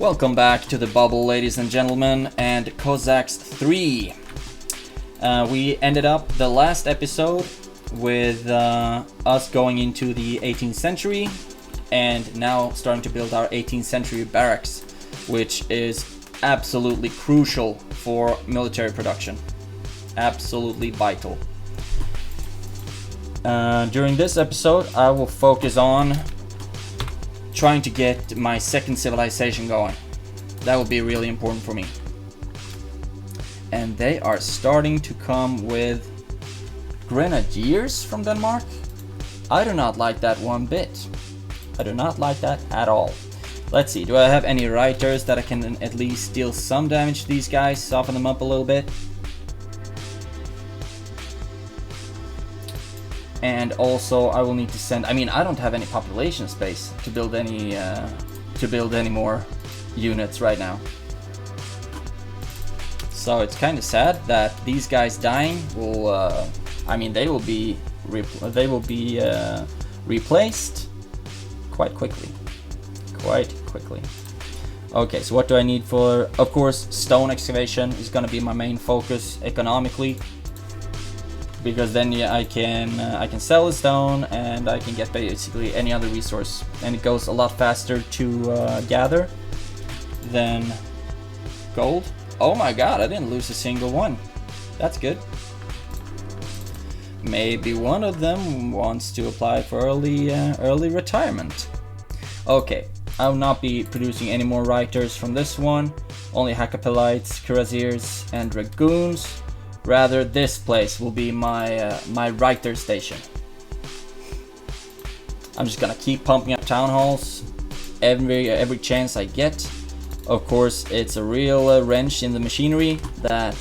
Welcome back to the bubble, ladies and gentlemen, and Cossacks 3. We ended up the last episode with us going into the 18th century and now starting to build our 18th century barracks, which is absolutely crucial for military production. Absolutely vital. During this episode, I will focus on trying to get my second civilization going. That will be really important for me. And they are starting to come with grenadiers from Denmark. I do not like that one bit. I do not like that at all. Let's see, do I have any reiters that I can at least deal some damage to these guys, soften them up a little bit? And also I will need to send, I don't have any population space to build any more units right now. So it's kind of sad that these guys dying will they will be replaced quite quickly. Okay, so what do I need for? Of course, stone excavation is going to be my main focus economically, because then I can sell the stone and I can get basically any other resource, and it goes a lot faster to gather than gold. Oh my god, I didn't lose a single one. That's good. Maybe one of them wants to apply for early retirement. Okay, I will not be producing any more reiters from this one. Only Hakkapelites, Cuirassiers, and Dragoons. Rather, this place will be my my reiter station. I'm just gonna keep pumping up town halls every chance I get. Of course, it's a real wrench in the machinery that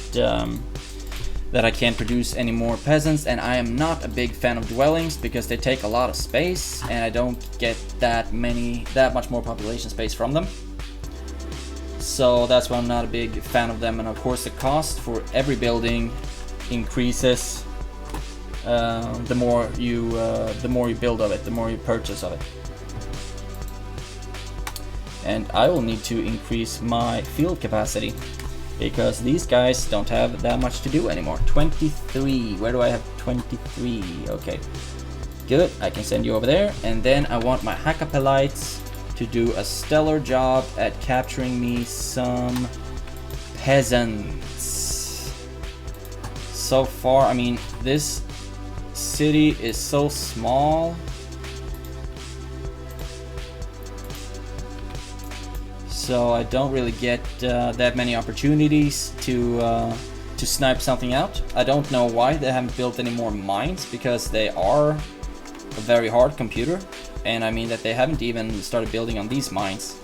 I can't produce any more peasants, and I am not a big fan of dwellings because they take a lot of space, and I don't get that much more population space from them. So that's why I'm not a big fan of them. And of course, the cost for every building increases the more you build of it, the more you purchase of it. And I will need to increase my field capacity because these guys don't have that much to do anymore. 23. Where do I have 23? Okay, good. I can send you over there. And then I want my Hakkapelites to do a stellar job at capturing me some peasants. So far, this city is so small. So I don't really get that many opportunities to snipe something out. I don't know why they haven't built any more mines, because they are a very hard computer. And that they haven't even started building on these mines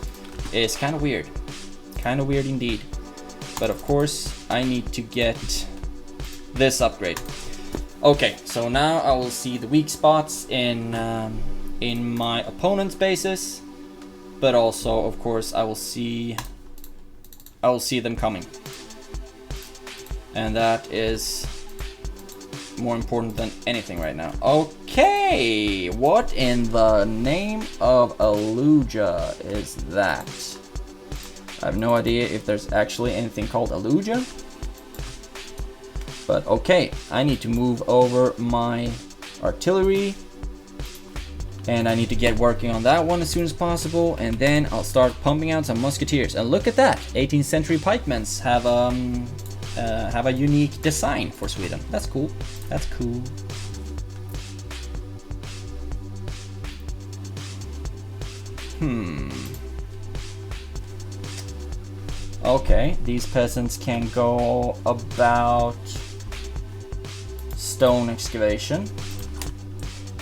is kind of weird. Kind of weird indeed. But of course, I need to get this upgrade. Okay, so now I will see the weak spots in my opponent's bases. But also, of course, I will see them coming. And that is more important than anything right now. Okay, what in the name of Aluja is that? I have no idea if there's actually anything called Aluja. But okay, I need to move over my artillery. And I need to get working on that one as soon as possible. And then I'll start pumping out some musketeers. And look at that, 18th century pikemen have a unique design for Sweden. That's cool. That's cool. Okay, these peasants can go about stone excavation.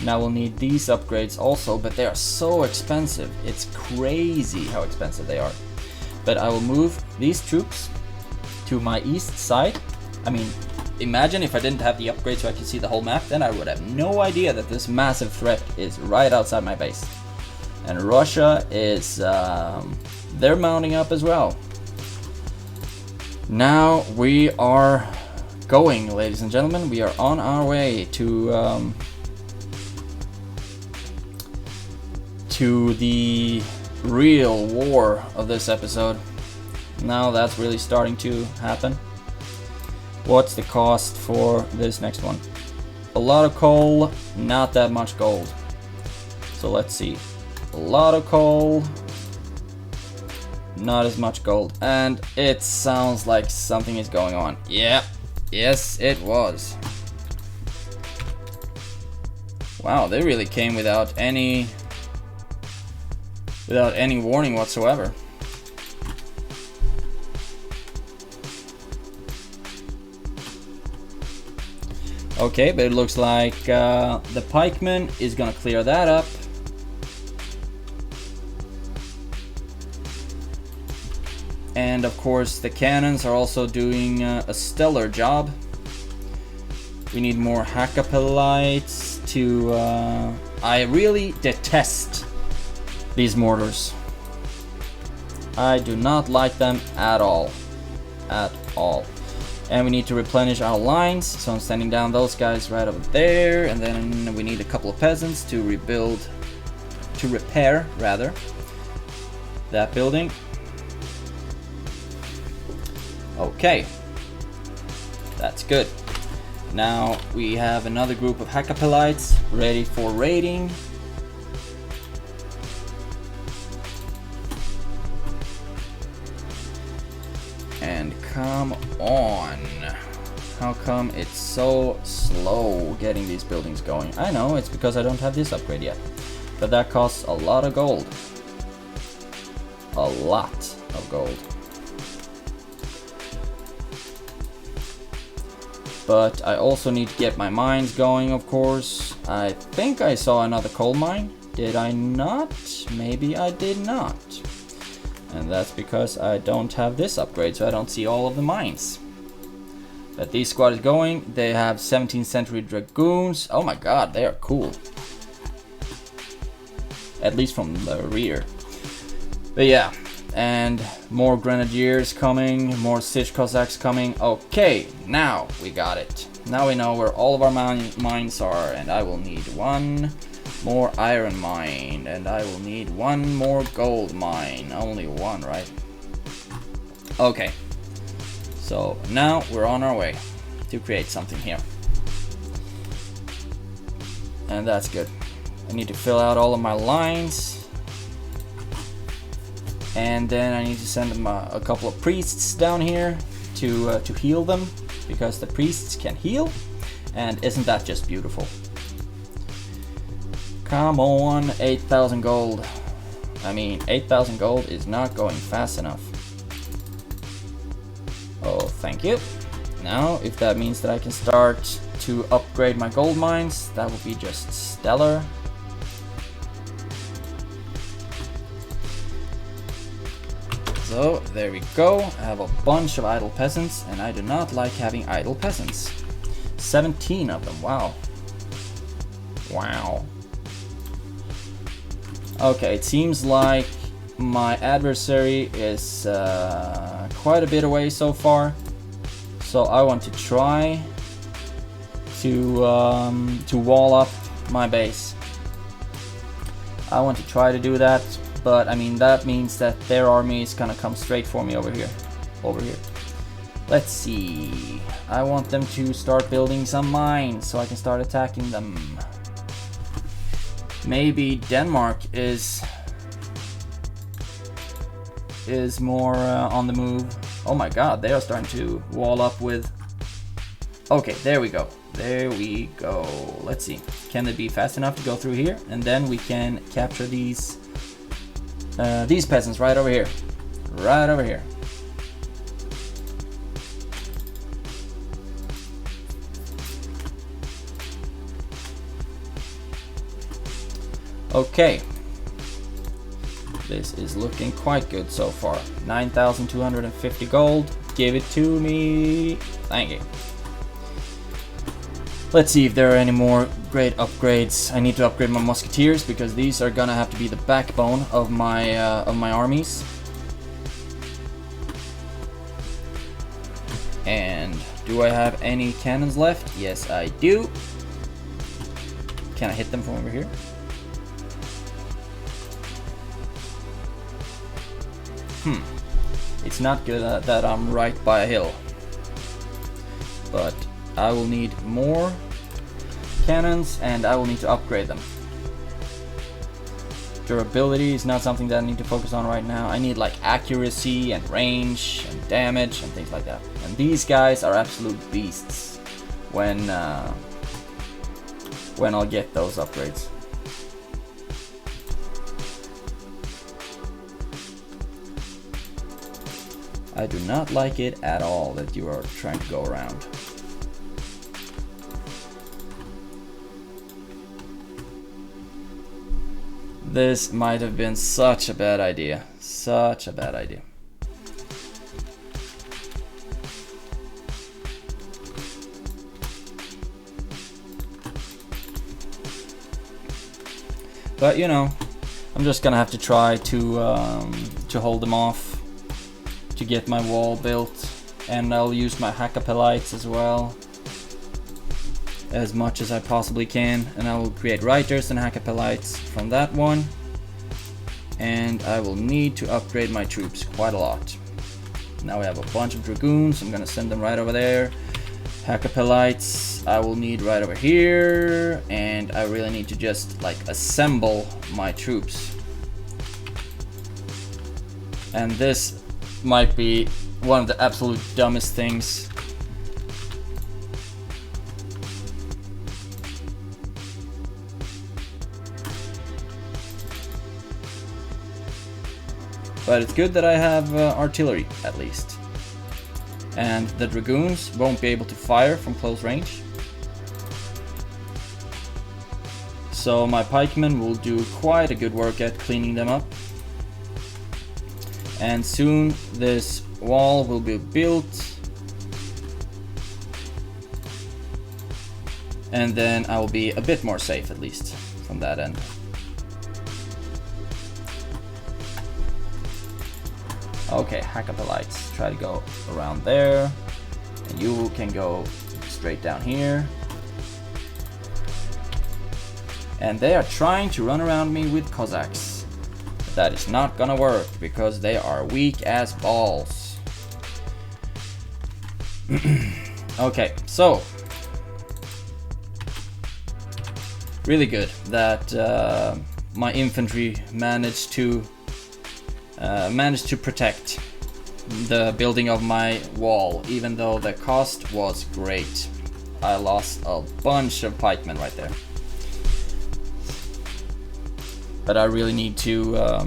Now we'll need these upgrades also, but they are so expensive. It's crazy how expensive they are. But I will move these troops to my east side. Imagine if I didn't have the upgrade so I could see the whole map, then I would have no idea that this massive threat is right outside my base. And Russia is, they're mounting up as well. Now we are going, ladies and gentlemen. We are on our way to the real war of this episode. Now that's really starting to happen. What's the cost for this next one? A lot of coal, not that much gold. So let's see. A lot of coal, not as much gold. And it sounds like something is going on. Yeah, yes it was. Wow, they really came without any warning whatsoever. Okay, but it looks like the pikeman is gonna clear that up. And of course the cannons are also doing a stellar job. We need more hackapelites to... I really detest these mortars. I do not like them at all. At all. And we need to replenish our lines, so I'm sending down those guys right over there, and then we need a couple of peasants to repair rather, that building. Okay, that's good. Now we have another group of hackapelites ready for raiding. And come on, how come it's so slow getting these buildings going? I know, it's because I don't have this upgrade yet, but that costs a lot of gold. A lot of gold. But I also need to get my mines going, of course. I think I saw another coal mine. Did I not? Maybe I did not. And that's because I don't have this upgrade, so I don't see all of the mines. But these squad is going. They have 17th century dragoons. Oh my god, they are cool. At least from the rear. But yeah, and more grenadiers coming, more siege Cossacks coming. Okay, now we got it. Now we know where all of our mines are, and I will need one more iron mine, and I will need one more gold mine. Only one, right? Okay, so now we're on our way to create something here, and that's good. I need to fill out all of my lines, and then I need to send them a couple of priests down here to heal them, because the priests can heal, and isn't that just beautiful? Come on, 8,000 gold. I mean, 8,000 gold is not going fast enough. Oh, thank you. Now, if that means that I can start to upgrade my gold mines, that would be just stellar. So, there we go. I have a bunch of idle peasants, and I do not like having idle peasants. 17 of them, wow. Wow. Okay, it seems like my adversary is quite a bit away so far, so I want to try to wall up my base. I want to try to do that, but I mean that means that their army is gonna come straight for me over here. Let's see. I want them to start building some mines so I can start attacking them. Maybe Denmark is more on the move. Oh my god, they are starting to wall up with... Okay, there we go. There we go. Let's see. Can they be fast enough to go through here? And then we can capture these peasants right over here. Right over here. Okay, this is looking quite good so far. 9,250 gold. Give it to me. Thank you. Let's see if there are any more great upgrades. I need to upgrade my musketeers because these are gonna have to be the backbone of my armies. And do I have any cannons left? Yes, I do. Can I hit them from over here? It's not good that I'm right by a hill. But I will need more cannons and I will need to upgrade them. Durability is not something that I need to focus on right now. I need like accuracy and range and damage and things like that. And these guys are absolute beasts when I'll get those upgrades. I do not like it at all that you are trying to go around. This might have been such a bad idea. Such a bad idea. But you know, I'm just gonna have to try to hold them off to get my wall built, and I'll use my hackapelites as well as much as I possibly can, and I will create writers and hackapelites from that one, and I will need to upgrade my troops quite a lot. Now we have a bunch of dragoons. I'm gonna send them right over there. Hackapelites I will need right over here, and I really need to just like assemble my troops. And this might be one of the absolute dumbest things. But it's good that I have artillery at least. And the dragoons won't be able to fire from close range. So my pikemen will do quite a good work at cleaning them up. And soon this wall will be built. And then I will be a bit more safe, at least from that end. Okay, hackapelites, try to go around there. And you can go straight down here. And they are trying to run around me with Cossacks. That is not gonna work because they are weak as balls. Okay, so really good that my infantry managed to protect the building of my wall, even though the cost was great. I lost a bunch of pikemen right there. But I really need to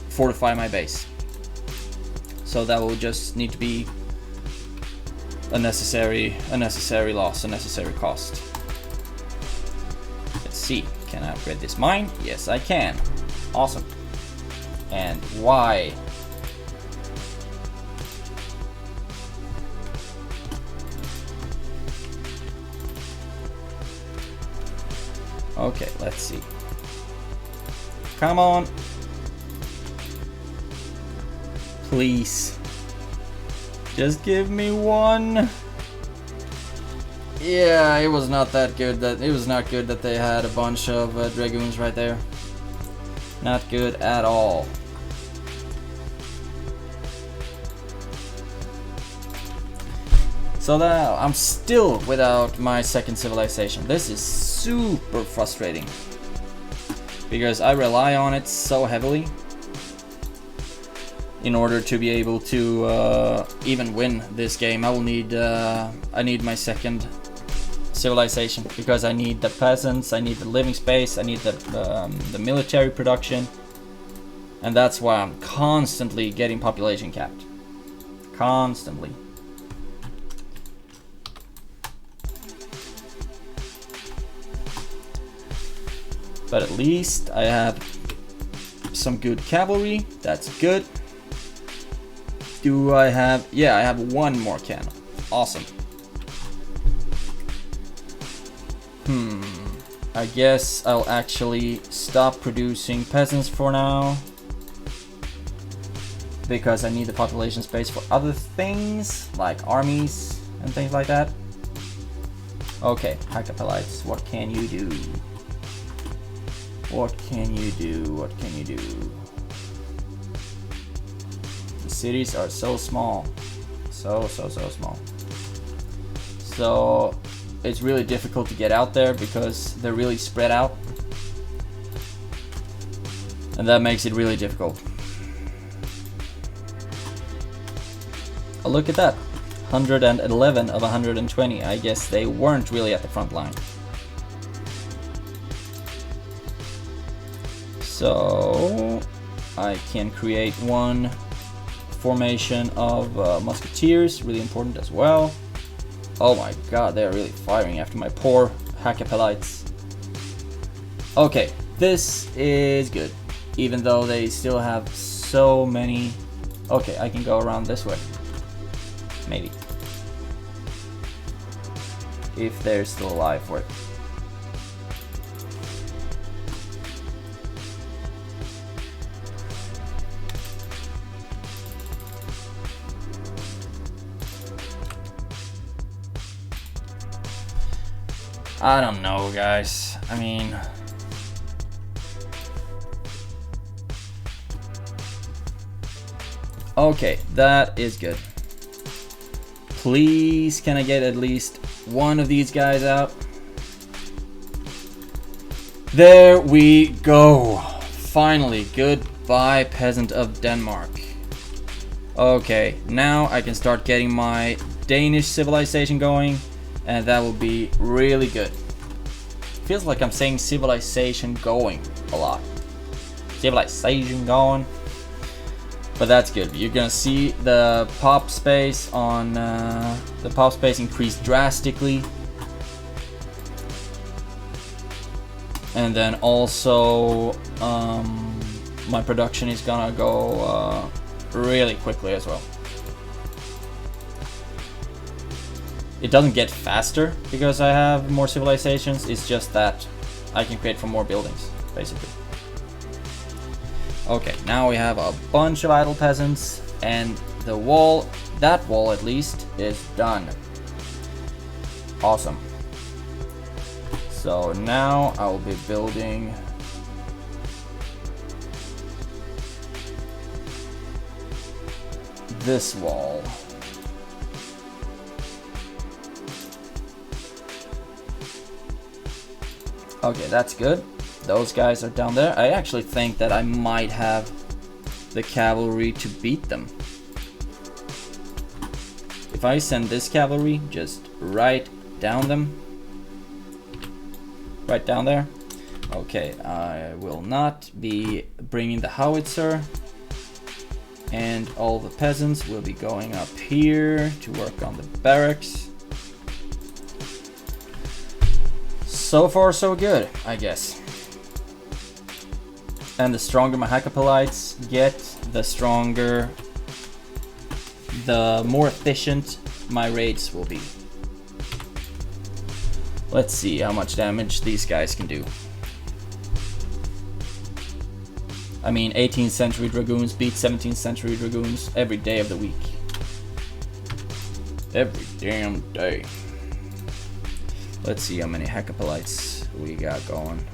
fortify my base. So that will just need to be a necessary loss, a necessary cost. Let's see, can I upgrade this mine? Yes, I can. Awesome. And why? Okay, let's see. Come on. Please. Just give me one. Yeah, it was not that good. It was not good that they had a bunch of dragoons right there. Not good at all. So now I'm still without my second civilization. This is super frustrating because I rely on it so heavily in order to be able to even win this game. I need my second civilization because I need the peasants, I need the living space, I need the military production, and that's why I'm constantly getting population capped. Constantly. But at least I have some good cavalry. That's good. Do I have... Yeah, I have one more cannon. Awesome. I guess I'll actually stop producing peasants for now, because I need the population space for other things, like armies and things like that. Okay, hackapelites, what can you do? What can you do? What can you do? cities are so small. So small. So it's really difficult to get out there because they're really spread out. And that makes it really difficult. Oh, look at that. 111 of 120. I guess they weren't really at the front line. So I can create one formation of musketeers, really important as well. Oh my god, they're really firing after my poor Hackapelites. Okay, this is good, even though they still have so many. Okay, I can go around this way. Maybe. If they're still alive for it. I don't know, guys. I mean, okay, that is good. Please, can I get at least one of these guys out? There we go. Finally, goodbye, peasant of Denmark. Okay, now I can start getting my Danish civilization going. And that will be really good. Feels like I'm saying civilization going a lot. Civilization going. But that's good. You're gonna see the pop space on the pop space increase drastically. And then also my production is gonna go really quickly as well. It doesn't get faster because I have more civilizations, it's just that I can create from more buildings, basically. Okay, now we have a bunch of idle peasants, and the wall, that wall at least, is done. Awesome. So now I will be building this wall. Okay, that's good. Those guys are down there. I actually think that I might have the cavalry to beat them. If I send this cavalry just right down them. Right down there. Okay, I will not be bringing the howitzer. And all the peasants will be going up here to work on the barracks. So far so good, I guess. And the stronger my Hackapelites get, the more efficient my raids will be. Let's see how much damage these guys can do. I mean, 18th century dragoons beat 17th century dragoons every day of the week. Every damn day. Let's see how many Hackapelites we got going.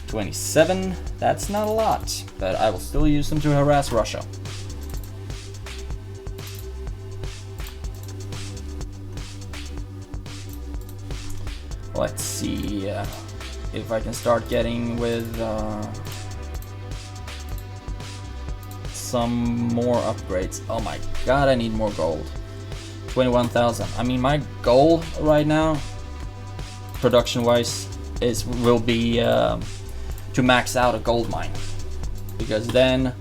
27, that's not a lot, but I will still use them to harass Russia. Let's see if I can start getting with some more upgrades. Oh my god, I need more gold. 21,000. I mean, my goal right now, production-wise, will be to max out a gold mine, because then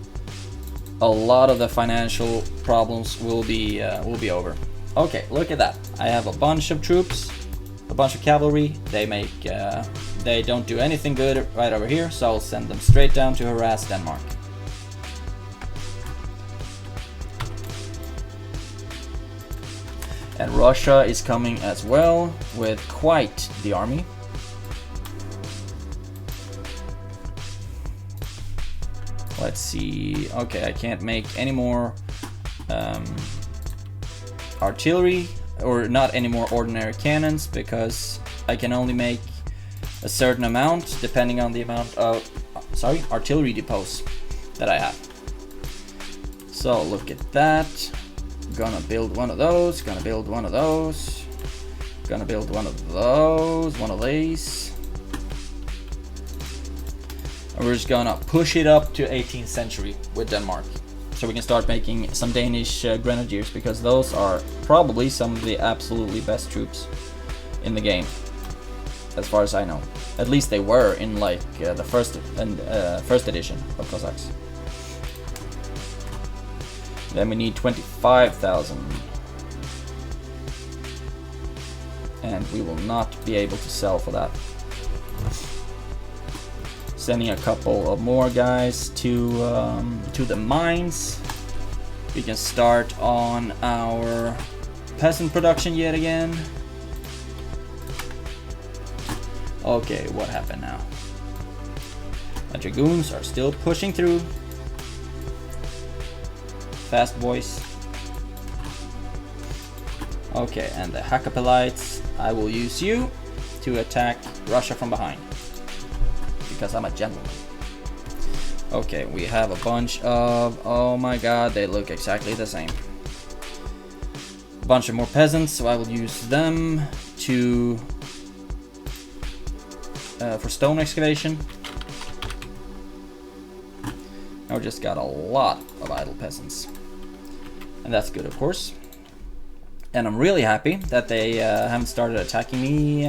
a lot of the financial problems will be over. Okay, look at that. I have a bunch of troops, a bunch of cavalry. They don't do anything good right over here, so I'll send them straight down to harass Denmark. And Russia is coming as well with quite the army. Let's see. Okay, I can't make any more artillery, or not any more ordinary cannons, because I can only make a certain amount depending on the amount of artillery depots that I have. So look at that. Gonna build one of those, gonna build one of those, gonna build one of those, one of these. And we're just gonna push it up to 18th century with Denmark. So we can start making some Danish grenadiers, because those are probably some of the absolutely best troops in the game, as far as I know. At least they were in like the first edition of Cossacks. Then we need 25,000. And we will not be able to sell for that. Sending a couple of more guys to the mines. We can start on our peasant production yet again. Okay, what happened now? My dragoons are still pushing through. Fast boys. Okay, and the Hakkapelites, I will use you to attack Russia from behind, because I'm a gentleman. Okay, we have a bunch of, oh my god, they look exactly the same. A bunch of more peasants, so I will use them to for stone excavation. Now we just got a lot of idle peasants. And that's good, of course. And I'm really happy that they haven't started attacking me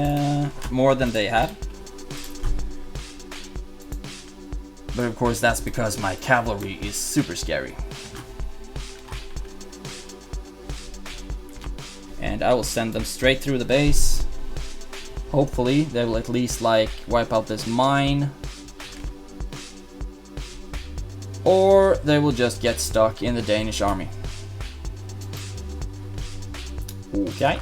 more than they have. But of course that's because my cavalry is super scary. And I will send them straight through the base. Hopefully they will at least like wipe out this mine. Or they will just get stuck in the Danish army. Okay.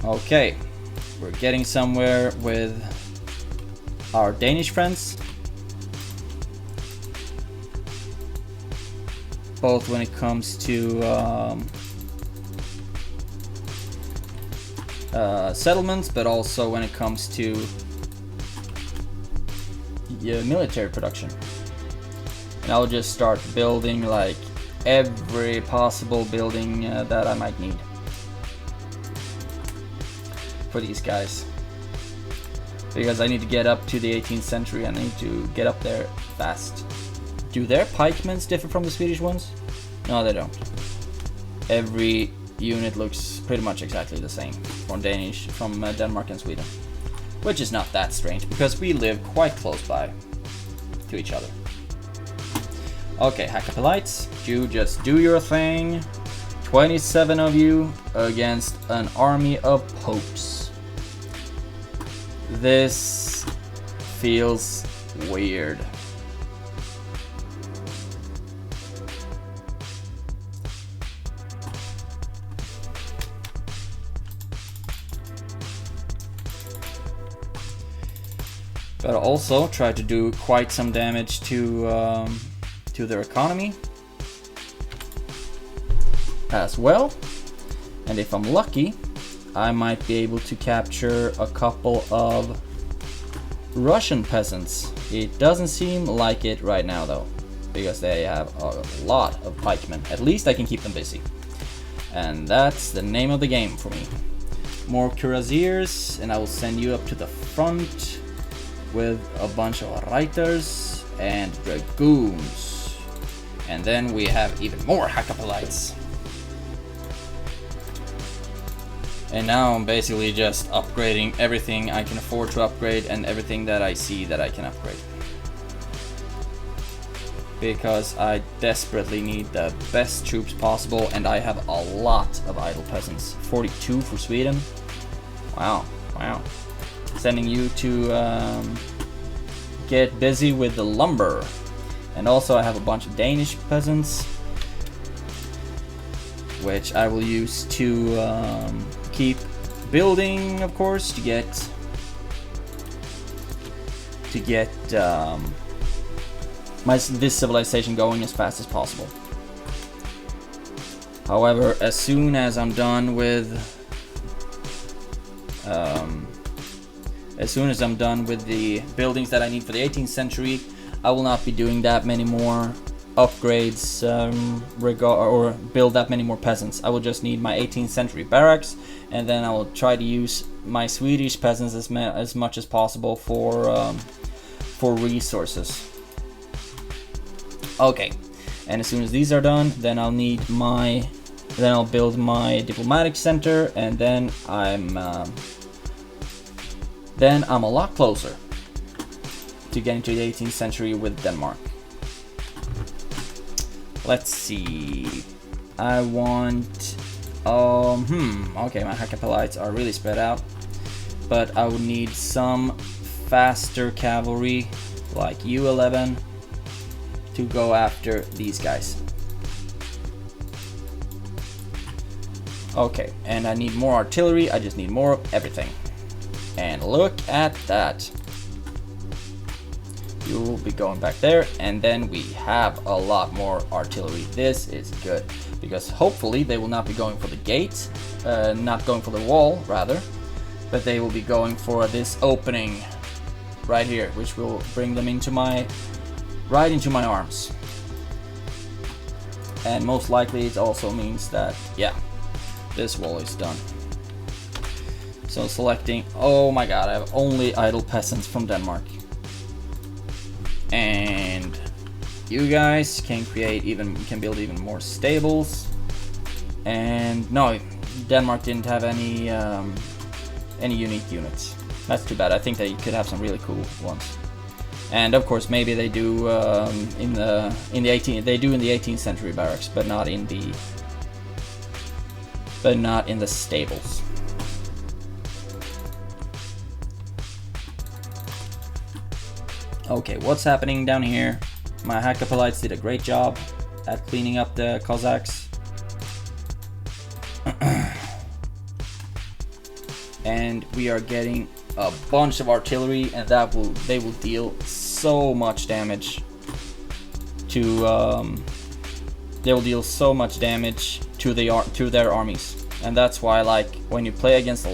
Okay. We're getting somewhere with our Danish friends. Both when it comes to settlements, but also when it comes to military production. And I'll just start building like every possible building that I might need for these guys, because I need to get up to the 18th century. I need to get up there fast. Do their pikemen differ from the Swedish ones? No, they don't. Every unit looks pretty much exactly the same from Denmark and Sweden, which is not that strange because we live quite close by to each other. Okay, Hakkapelites, you just do your thing. 27 of you against an army of popes. This feels weird. But also try to do quite some damage to their economy as well. And if I'm lucky, I might be able to capture a couple of Russian peasants. It doesn't seem like it right now though, because they have a lot of pikemen. At least I can keep them busy. And that's the name of the game for me. More cuirassiers, and I will send you up to the front with a bunch of reiters and dragoons. And then we have even more Hakkapelites. And now I'm basically just upgrading everything I can afford to upgrade and everything that I see that I can upgrade. Because I desperately need the best troops possible, and I have a lot of idle peasants. 42 for Sweden. Wow, wow. Sending you to get busy with the lumber. And also I have a bunch of Danish peasants, which I will use to keep building, of course, to get this civilization going as fast as possible. However, as soon as I'm done with the buildings that I need for the 18th century, I will not be doing that many more upgrades or build that many more peasants. I will just need my 18th century barracks, and then I will try to use my Swedish peasants as much as possible for resources. Okay, and as soon as these are done, then I'll build my diplomatic center, and then I'm a lot closer to getting to the 18th century with Denmark. Let's see. I want okay, my Hakkapelites are really spread out, but I would need some faster cavalry like U11 to go after these guys. Okay, and I need more artillery. I just need more of everything. And look at that. You will be going back there, and then we have a lot more artillery. This is good, because hopefully they will not be going for the gate, not going for the wall rather, but they will be going for this opening right here, which will bring them right into my arms. And most likely it also means that, yeah, this wall is done. So selecting, oh my god, I have only idle peasants from Denmark. And you guys can build even more stables. And no, Denmark didn't have any unique units. That's too bad. I think they could have some really cool ones. And of course, maybe they do in the 18th century barracks, but not in the stables. Okay, what's happening down here? My Hakkapelites did a great job at cleaning up the Cossacks. And we are getting a bunch of artillery, and they will deal so much damage to their armies. And that's why, like, when you play against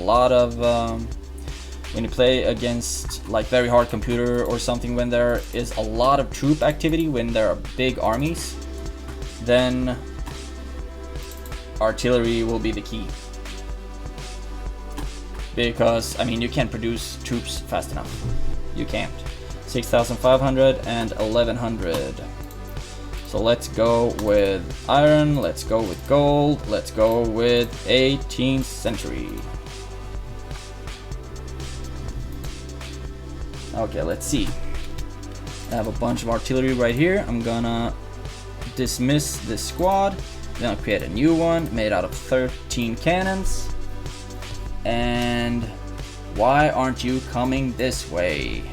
like very hard computer or something, when there is a lot of troop activity, when there are big armies, then artillery will be the key. Because, I mean, you can't produce troops fast enough. You can't. 6,500 and 1,100. So let's go with iron, let's go with gold, let's go with 18th century. Okay, let's see. I have a bunch of artillery right here. I'm gonna dismiss this squad. Then I'll create a new one made out of 13 cannons. And why aren't you coming this way?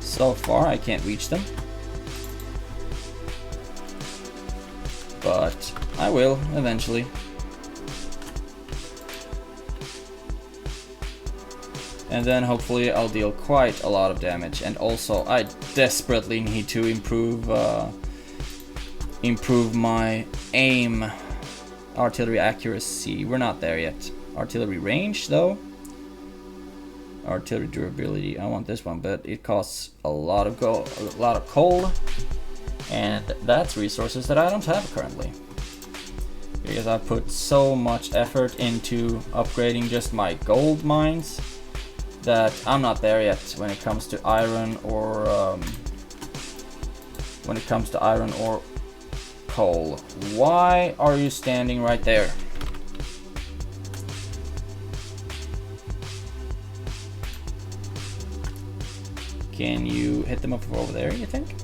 So far, I can't reach them. But I will eventually. And then hopefully I'll deal quite a lot of damage. And also I desperately need to improve my aim, artillery accuracy. We're not there yet. Artillery range though. Artillery durability. I want this one, but it costs a lot of coal, and that's resources that I don't have currently. Because I put so much effort into upgrading just my gold mines that I'm not there yet when it comes to iron or coal. Why are you standing right there? Can you hit them up from over there, you think?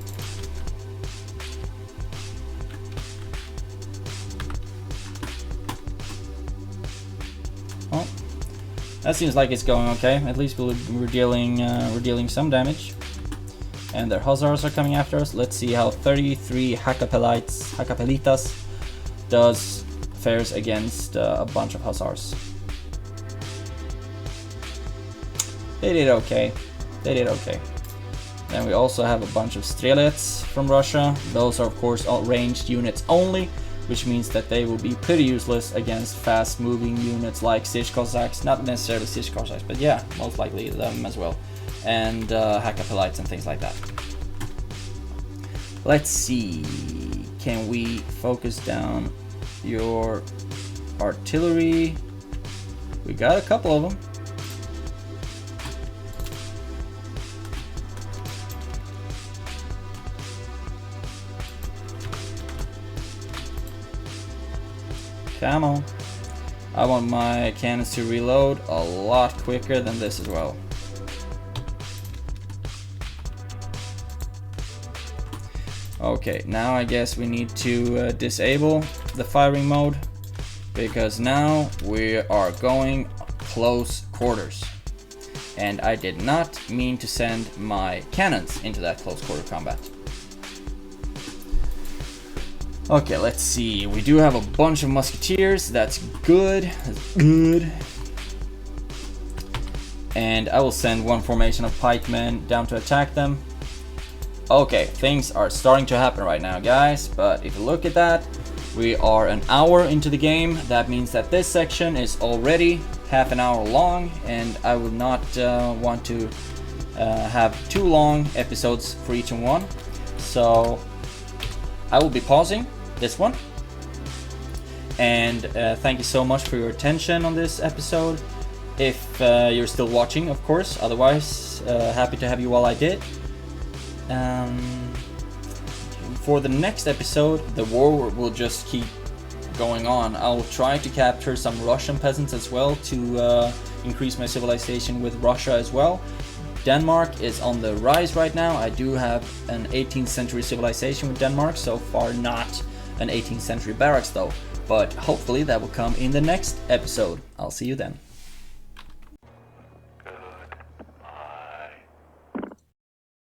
Well, that seems like it's going okay. At least we're dealing some damage. And their hussars are coming after us. Let's see how 33 Hakkapelitas fares against a bunch of hussars. They did okay. They did okay. Then we also have a bunch of strelets from Russia. Those are of course all ranged units only. which means that they will be pretty useless against fast-moving units like siege Cossacks. Not necessarily siege Cossacks, but yeah, most likely them as well. And Hackapelites and things like that. Let's see, can we focus down your artillery? We got a couple of them. Come on. I want my cannons to reload a lot quicker than this as well. Okay, now I guess we need to disable the firing mode, because now we are going close quarters. And I did not mean to send my cannons into that close quarter combat. Okay, let's see. We do have a bunch of musketeers. That's good. That's good. And I will send one formation of pikemen down to attack them. Okay, things are starting to happen right now, guys. But if you look at that, we are an hour into the game. That means that this section is already half an hour long, and I will not want to have too long episodes for each one. So I will be pausing this one. And thank you so much for your attention on this episode. If you're still watching, of course. Otherwise, happy to have you while I did. For the next episode, the war will just keep going on. I'll try to capture some Russian peasants as well to increase my civilization with Russia as well. Denmark is on the rise right now. I do have an 18th century civilization with Denmark. So far not an 18th century barracks though, but hopefully that will come in the next episode. I'll see you then.